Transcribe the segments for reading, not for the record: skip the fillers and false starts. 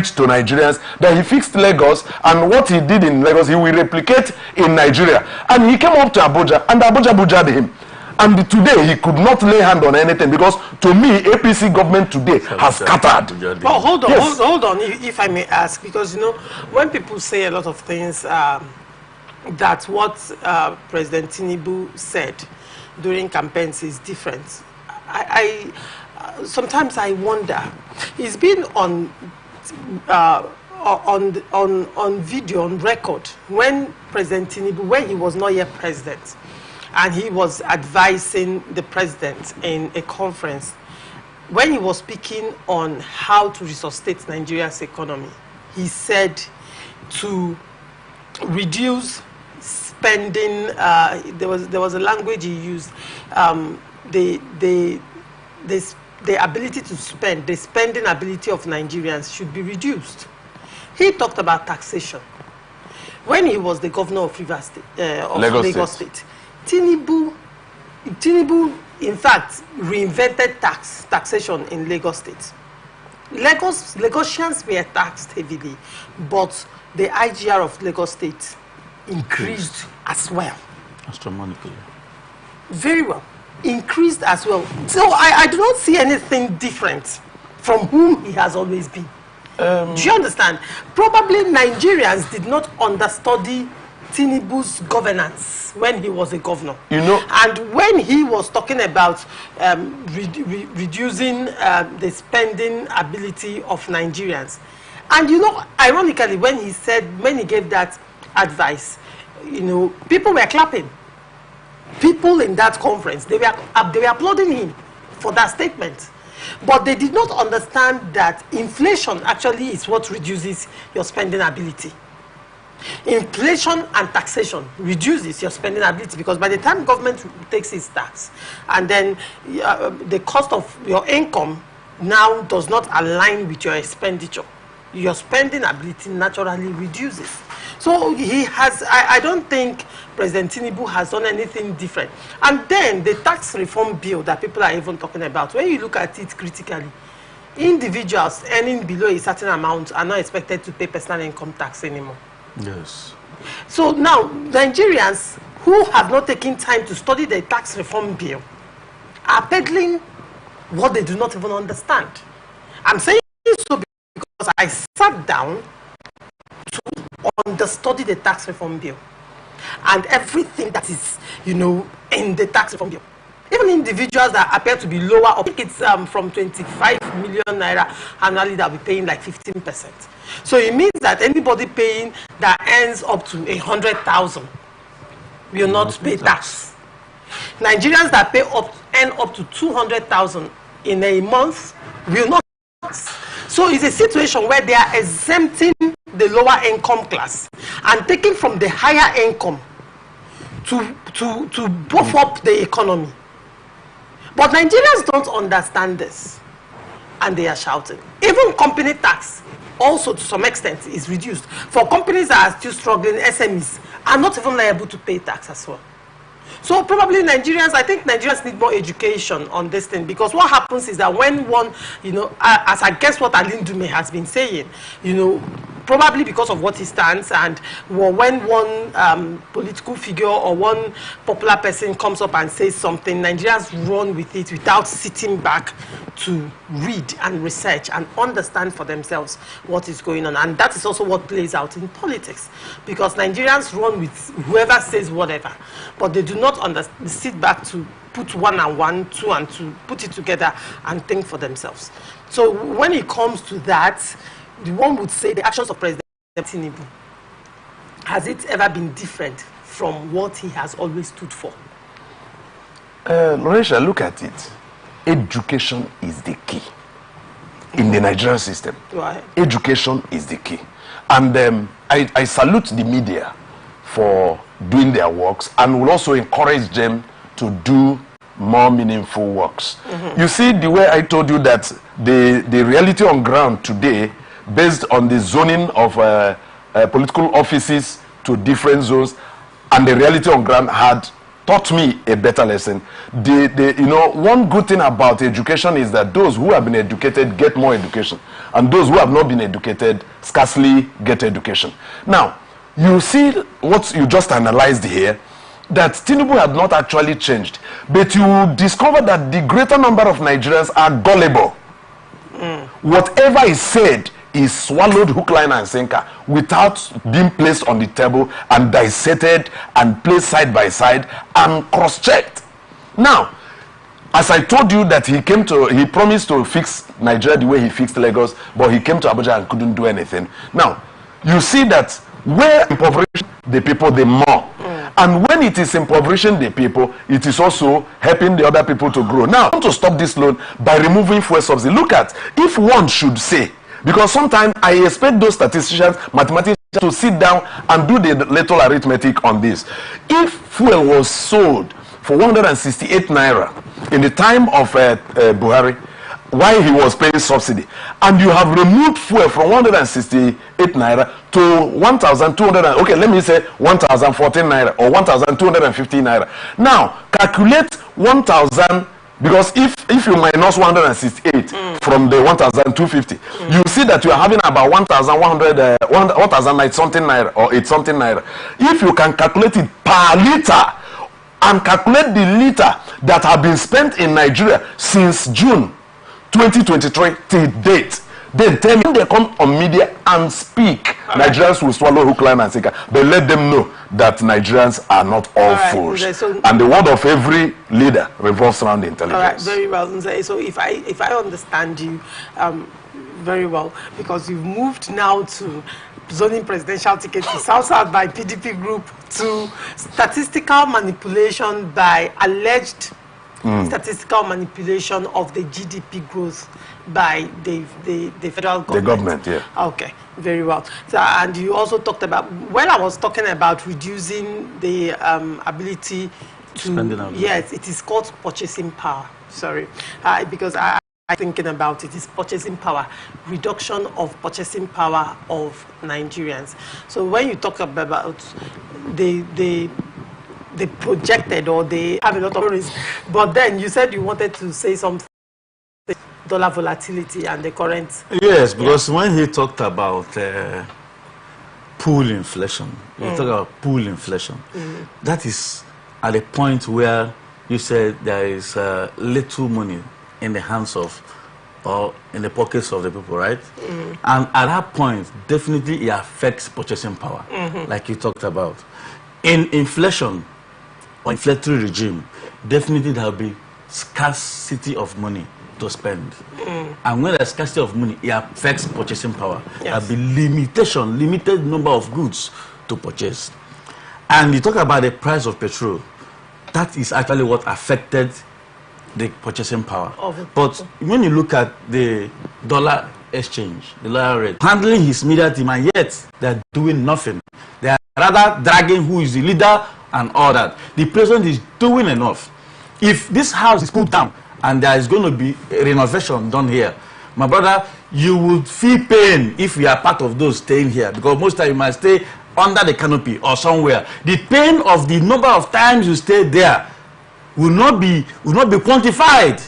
to Nigerians that he fixed Lagos, and what he did in Lagos, he will replicate in Nigeria. And he came up to Abuja, and Abuja bujad him. And today, he could not lay hand on anything, because to me, APC government today has scattered. Well, hold on, yes. hold on, if I may ask, because, you know, when people say a lot of things, that what President Tinubu said during campaigns is different. Sometimes I wonder. He's been on video, on record, when President Tinubu, when he was not yet president, and he was advising the president in a conference, when he was speaking on how to resuscitate Nigeria's economy, he said to reduce spending. There was a language he used. The ability to spend, the spending ability of Nigerians should be reduced. He talked about taxation. When he was the governor of Lagos State, Tinubu, in fact, reinvented taxation in Lagos State. Lagosians were taxed heavily, but the IGR of Lagos State increased as well. Astronomically. Very well. Increased as well. So I do not see anything different from whom he has always been. Do you understand? Probably Nigerians did not understudy Tinubu's governance when he was a governor. You know, and when he was talking about reducing the spending ability of Nigerians, and you know, ironically, when he gave that advice, you know, people were clapping. People in that conference, they were applauding him for that statement. But they did not understand that inflation actually is what reduces your spending ability. Inflation and taxation reduces your spending ability, because by the time government takes its tax, and then the cost of your income now does not align with your expenditure, your spending ability naturally reduces. So he has, I don't think President Tinubu has done anything different. And then the tax reform bill that people are even talking about, when you look at it critically, individuals earning below a certain amount are not expected to pay personal income tax anymore. Yes. So now, Nigerians who have not taken time to study the tax reform bill are peddling what they do not even understand. I'm saying so because I sat down to understudy the tax reform bill and everything that is, you know, in the tax reform bill. Even individuals that appear to be lower, I think it's from 25 million naira annually, that will be paying like 15%. So it means that anybody paying that earns up to 100,000 will not pay tax. Nigerians that earn up to 200,000 in a month will not pay tax. So it's a situation where they are exempting the lower income class and taking from the higher income to buff up the economy. But Nigerians don't understand this, and they are shouting. Even company tax also to some extent is reduced. For companies that are still struggling, SMEs are not even liable to pay tax as well. So probably Nigerians, I think Nigerians need more education on this thing, because what happens is that when one, you know, as I guess what Alin Dume has been saying, you know, probably because of what he stands, and when one political figure or one popular person comes up and says something, Nigerians run with it without sitting back to read and research and understand for themselves what is going on. And that is also what plays out in politics, because Nigerians run with whoever says whatever, but they do not sit back to put 1 and 1, 2 and 2, put it together and think for themselves. So when it comes to that, the one would say the actions of President Tinubu, has it ever been different from what he has always stood for? Loresha, look at it. Education is the key in the Nigerian system. Right. Education is the key. And I salute the media for doing their works, and will also encourage them to do more meaningful works. You see, the way I told you that the reality on ground today, based on the zoning of political offices to different zones, and the reality on ground had taught me a better lesson. You know, one good thing about education is that those who have been educated get more education. and those who have not been educated scarcely get education. Now, you see what you just analyzed here, that Tinubu had not actually changed, but you discover that the greater number of Nigerians are gullible. Whatever is said is swallowed hook, line, and sinker without being placed on the table and dissected and placed side by side and cross-checked. Now, as I told you that he promised to fix Nigeria the way he fixed Lagos, but he came to Abuja and couldn't do anything. Now, you see that where impoverishing the people, the more. And when it is impoverishing the people, it is also helping the other people to grow. Now, I want to stop this loan by removing fuel subsidy. Look at, if one should say, because sometimes I expect those statisticians, mathematicians, to sit down and do the little arithmetic on this. If fuel was sold for 168 naira in the time of Buhari, while he was paying subsidy, and you have removed fuel from 168 naira to 1,200, okay, let me say 1,014 naira or 1,250 naira. Now, calculate 1,000, because if you minus 168 from the 1,250, you see that you are having about 1,100, 1,000 something naira or 8 something naira. If you can calculate it per liter and calculate the liter that have been spent in Nigeria since June 2023 till date, then tell me, they come on media and speak, Nigerians will swallow hook, line, and sinker. But let them know that Nigerians are not all fools. So, and the word of every leader revolves around intelligence. All right, very well. So if I understand you very well, because you've moved now to zoning presidential ticket to South by PDP group, to statistical manipulation by alleged statistical manipulation of the GDP growth by the federal government. The government, yeah. Okay, very well. So, and you also talked about, when I was talking about reducing the ability to, yes, it is called purchasing power. Sorry, because I'm thinking about it is purchasing power, reduction of purchasing power of Nigerians. So when you talk about the projected, or they have a lot of risk, but then you said you wanted to say something, dollar volatility and the current. Yes, because when he talked about pool inflation, he talked about pool inflation. That is at a point where you said there is little money in the hands of, or in the pockets of the people, right? And at that point, definitely it affects purchasing power, like you talked about. In inflation or inflationary regime, definitely there will be scarcity of money to spend. And when there's scarcity of money, it affects purchasing power. Yes. There will be limited number of goods to purchase. And you talk about the price of petrol, that is actually what affected the purchasing power. But when you look at the dollar exchange, the dollar rate, handling his media team, and yet they're doing nothing. They are rather dragging who is the leader and all that. The president is doing enough. If this house is cooled down and there is going to be a renovation done here, my brother, you would feel pain if you are part of those staying here, because most time you might stay under the canopy or somewhere. The pain of the number of times you stay there will not be quantified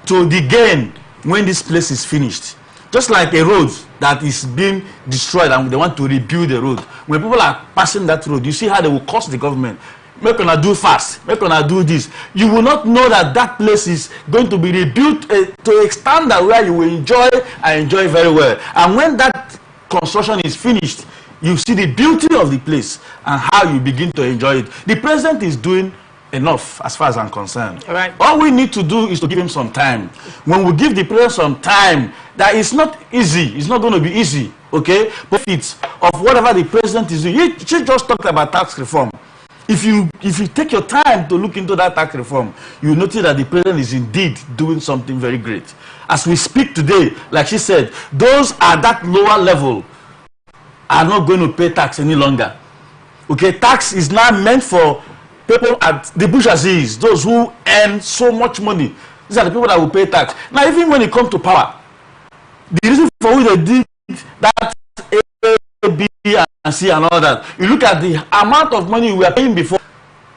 to the gain when this place is finished. Just like a road that is being destroyed and they want to rebuild the road. When people are passing that road, you see how they will cost the government. Make gonna do fast, make gonna do this. You will not know that that place is going to be rebuilt to a standard where you will enjoy and enjoy very well. And when that construction is finished, you see the beauty of the place and how you begin to enjoy it. The president is doing enough as far as I'm concerned. All right. All we need to do is to give him some time. When we give the president some time, that is not easy. It's not going to be easy, okay? But it's of whatever the president is doing. She just talked about tax reform. If you take your time to look into that tax reform, you notice that the president is indeed doing something very great. As we speak today, like she said, those at that lower level are not going to pay tax any longer. Okay, tax is now meant for people at the bourgeoisie, those who earn so much money. These are the people that will pay tax. Now, even when it comes to power, the reason for which they did that A, B, and C and all that, you look at the amount of money we are paying before.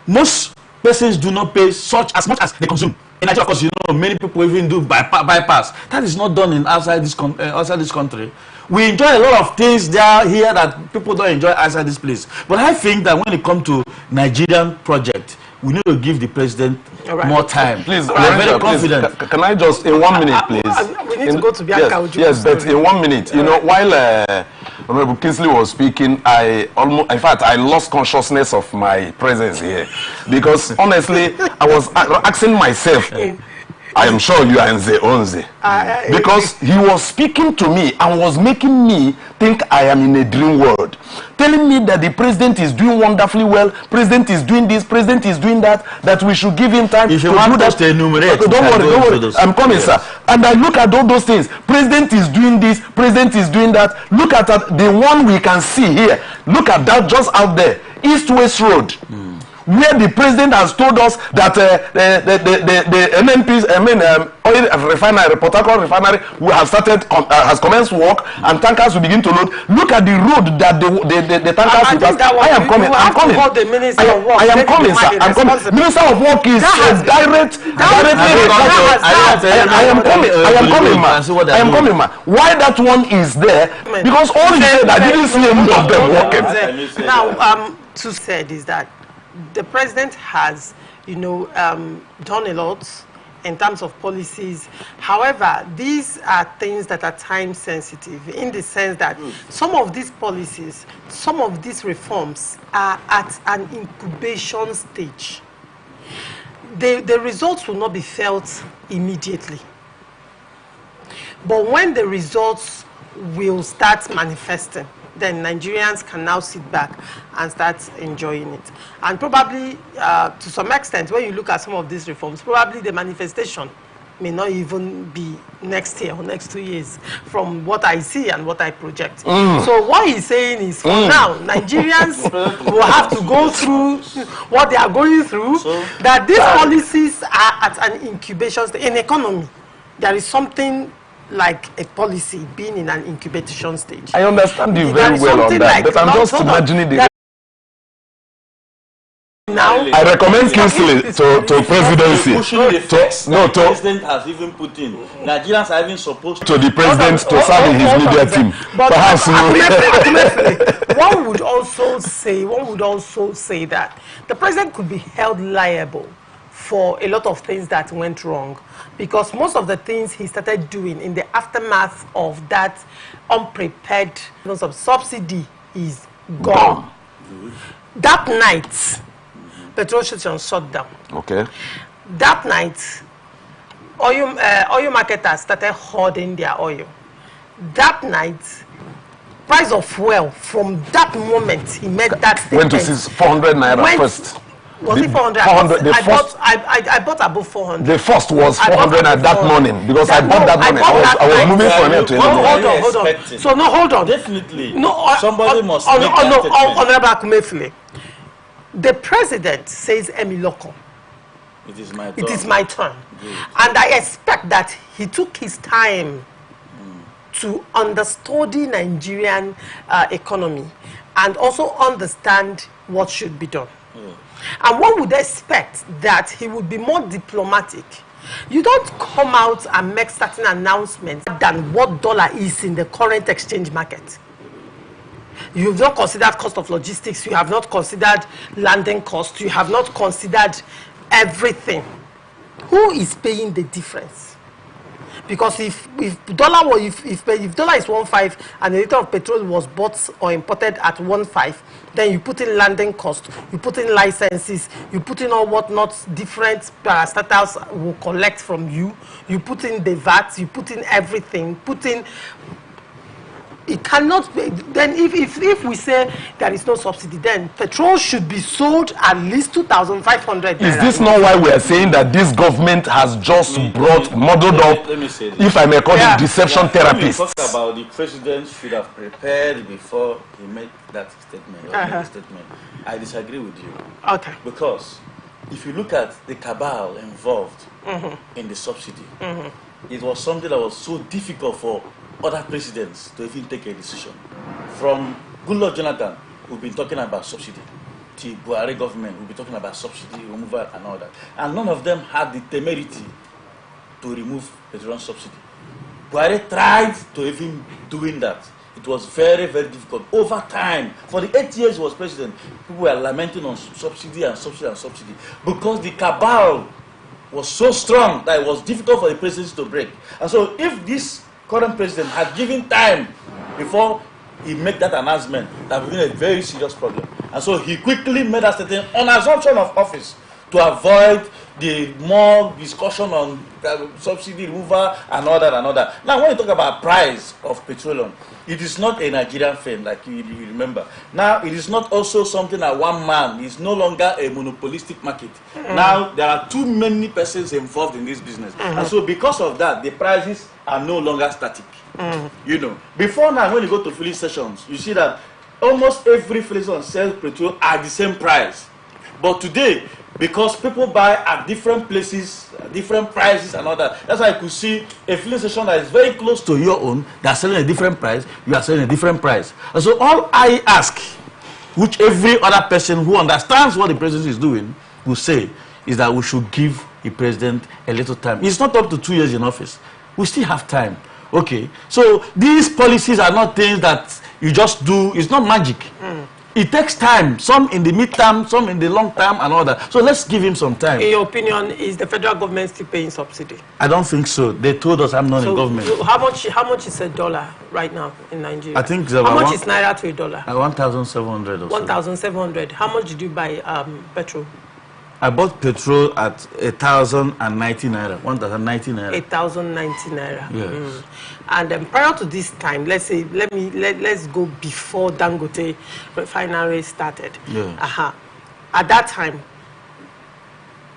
Most persons do not pay as much as they consume. In Nigeria, of course, you know, many people even do bypass. That is not done in outside this country. We enjoy a lot of things there here that people don't enjoy outside this place. But I think that when it comes to Nigerian project, we need to give the president more time. Please, we are very confident. Can I just, in 1 minute, please? We need to go to Bianca. Yes, but in 1 minute, you know, while Honorable Kingsley was speaking, in fact, I lost consciousness of my presence here. Because, honestly, I was asking myself, I am sure you are Nze Onze. Because he was speaking to me and was making me think I am in a dream world. Telling me that the president is doing wonderfully well, president is doing this, president is doing that, that we should give him time if to you want do that. To enumerate, don't worry. I'm coming, sir. And I look at all those things. President is doing this, president is doing that. Look at the one we can see here. Look at that just out there. East-West Road. Where the president has told us that the MNPs, oil refinery, Port Harcourt refinery, has commenced work, and tankers will begin to load. Look at the road that the tankers will pass. I am coming. I'm coming. I am coming, sir. I'm coming. Minister of Work is directly. I am coming, ma. Why that one is there? Because all he said, I didn't see any of them working. Now, to said is that the president has, you know, done a lot in terms of policies. However, these are things that are time sensitive in the sense that some of these policies, some of these reforms are at an incubation stage. The results will not be felt immediately. But when the results will start manifesting, then Nigerians can now sit back and start enjoying it. And probably, to some extent, when you look at some of these reforms, probably the manifestation may not even be next year or next 2 years from what I see and what I project. So what he's saying is, for now, Nigerians will have to go through what they are going through, that these policies are at an incubation stage. In economy, there is something like a policy being in an incubation stage. I understand you very well on that, but I'm just imagining the... Now, I recommend Kingsley to presidency. The president has even put in. Nigerians are even supposed to the president to serve in his media team. Perhaps one would also say that the president could be held liable for a lot of things that went wrong, because most of the things he started doing in the aftermath of that unprepared subsidy is gone. That night, petrol stations shut down. Okay. That night, oil marketers started hoarding their oil. That night, price of fuel from that moment he made that statement went to 400 naira first. Was it 400? I bought above 400. The first was 400 at that morning, because I bought that morning. I was moving from here to hold on. So no, hold on. Definitely. No, somebody must make that Honorable Akumefile. The president says, Emiloko, it is my turn. It is my turn. Good. And I expect that he took his time to understand the Nigerian economy and also understand what should be done. And one would expect that he would be more diplomatic. You don't come out and make certain announcements than what dollar is in the current exchange market. You've not considered cost of logistics. You have not considered landing costs. You have not considered everything. Who is paying the difference? Because if dollar is 1.5 and a liter of petrol was bought or imported at 1.5, then you put in landing cost, you put in licenses, you put in all whatnot different parastatals will collect from you, you put in the VAT, you put in everything, it cannot be. Then if we say there is no subsidy, then petrol should be sold at least 2,500. Is this not why we are saying that this government has just modeled up, if I may call it, deception therapists? When you talk about the president should have prepared before he made that statement, I disagree with you. Okay. Because if you look at the cabal involved in the subsidy, it was something that was so difficult for other presidents to even take a decision. From Goodluck Jonathan, we've been talking about subsidy. the Buhari government, we'll be talking about subsidy removal and all that. And none of them had the temerity to remove petroleum subsidy. Buhari tried to even doing that. It was very, very difficult. Over time, for the 8 years he was president, people were lamenting on subsidy and subsidy and subsidy because the cabal was so strong that it was difficult for the presidency to break. And so if this current president had given time before he made that announcement, that would be a very serious problem. And so he quickly made a statement on assumption of office to avoid the more discussion on subsidy removal and all that and all that. Now, when you talk about price of petroleum, it is not a Nigerian thing, like you remember. Now, it is not also something that one man is no longer a monopolistic market. Now, there are too many persons involved in this business. And so because of that, the prices are no longer static. You know, before now, when you go to filling stations, you see that almost every filling station sells petrol at the same price. But today, because people buy at different places, different prices and all that, that's why I could see a filling station that is very close to your own, they're selling a different price, you are selling a different price. And so all I ask, which every other person who understands what the president is doing will say, is that we should give the president a little time. It's not up to 2 years in office. We still have time. Okay, so these policies are not things that you just do. It's not magic. It takes time, some in the midterm, some in the long term and all that. So let's give him some time. In your opinion, is the federal government still paying subsidy? I don't think so. They told us I'm not in government. How much is a dollar right now in Nigeria? I think how much is naira to a dollar? 1,700 or so. 1,700. How much did you buy petrol? I bought petrol at 1,090 naira. 1,090 naira. 1,090 naira. Yes. And prior to this time, let's say, let's go before Dangote refinery started. Yeah. At that time,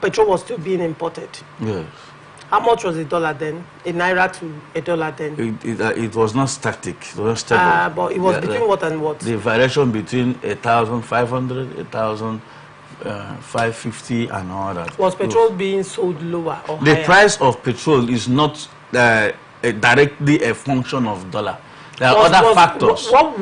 petrol was still being imported. Yes. How much was a dollar then? A naira to a dollar then? It was not static. It was not stable. But it was between what and what? The variation between 1,500, 1,550 and all that. Was petrol being sold lower or the higher? price of petrol is not directly a function of dollar. There are other factors. What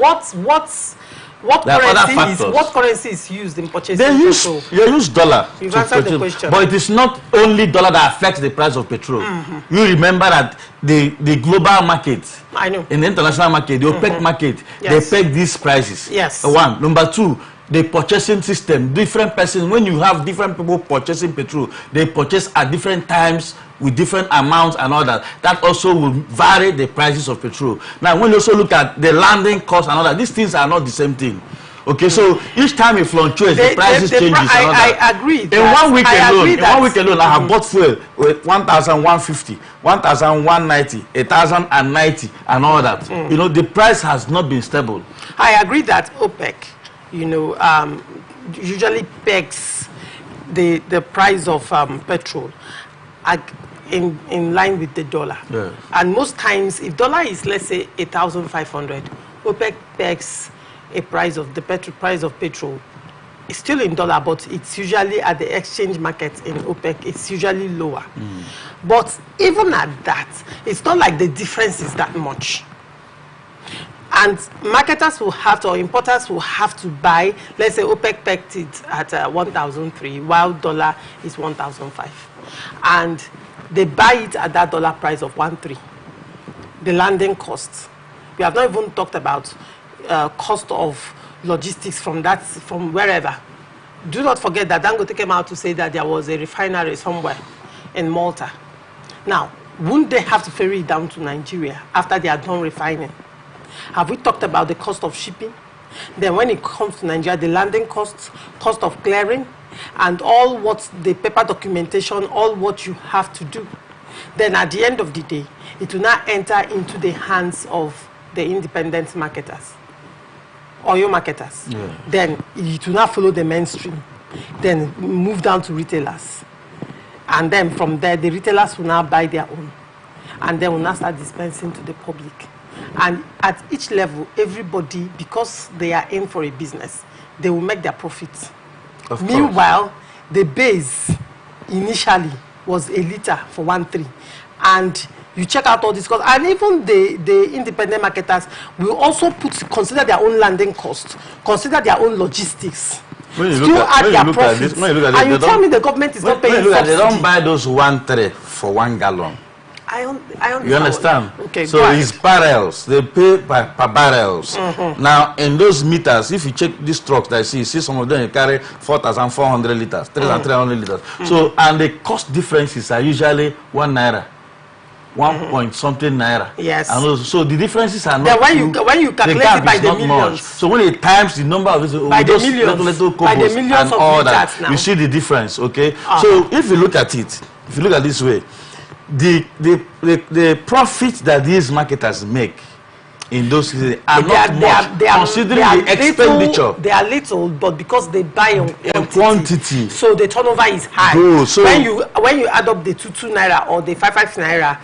currency is used in purchasing petrol? They use dollar. You've answered the question. But it is not only dollar that affects the price of petrol. You remember that the global market, I know, in the international market, the OPEC market, yes, they peg these prices. Yes. One. Number two, the purchasing system. Different persons, when you have different people purchasing petrol, they purchase at different times with different amounts and all that. That also will vary the prices of petrol. Now, when you also look at the landing cost and all that, these things are not the same thing. Okay, so each time it fluctuates, the prices changes. I agree. In 1 week alone, I have bought fuel with 1,150, 1,190, 1,090, and all that. You know, the price has not been stable. I agree that OPEC, you know, usually pegs the price of petrol in line with the dollar. Yes. And most times, if dollar is, let's say, 1,500, OPEC pegs a price of the price of petrol. It's still in dollar, but it's usually at the exchange market in OPEC, it's usually lower. But even at that, it's not like the difference is that much. And marketers will have to, or importers will have to buy, let's say OPEC pegged it at 1,003, while dollar is 1,005. And they buy it at that dollar price of 1,3. The landing costs. We have not even talked about cost of logistics from wherever. Do not forget that Dangote came out to say that there was a refinery somewhere in Malta. Now, wouldn't they have to ferry it down to Nigeria after they are done refining? Have we talked about the cost of shipping? Then when it comes to Nigeria, the landing costs, cost of clearing, and all what the paper documentation, all what you have to do. Then at the end of the day, it will not enter into the hands of the independent marketers, oil marketers. Yeah. Then it will not follow the mainstream. Then move down to retailers. And then from there, the retailers will now buy their own. And then will now start dispensing to the public. And at each level, everybody, because they are in for a business, they will make their profits. Meanwhile, the base initially was a liter for 1.3. And you check out all this cost, and even the independent marketers will also consider their own landing costs, consider their own logistics. still add their profits. And you tell me the government is not paying subsidy. They don't buy those 1 tray for 1 gallon. I understand. You understand? Okay, so it's barrels. They pay per barrels. Now, in those meters, if you check these trucks that you see some of them carry 4,400 liters, 3,300 liters. So, and the cost differences are usually 1 naira. 1 point something naira. Yes. And also, so the differences are not. When you calculate it by the millions. Much. So when it times the number of by the millions, by the millions and all that, now. you see the difference. Okay. So if you look at it, if you look at this way, the profit that these marketers make in those are not much, considering the expenditure. They are little, but because they buy on quantity, so the turnover is high. So when you add up the 2 naira or the 5 naira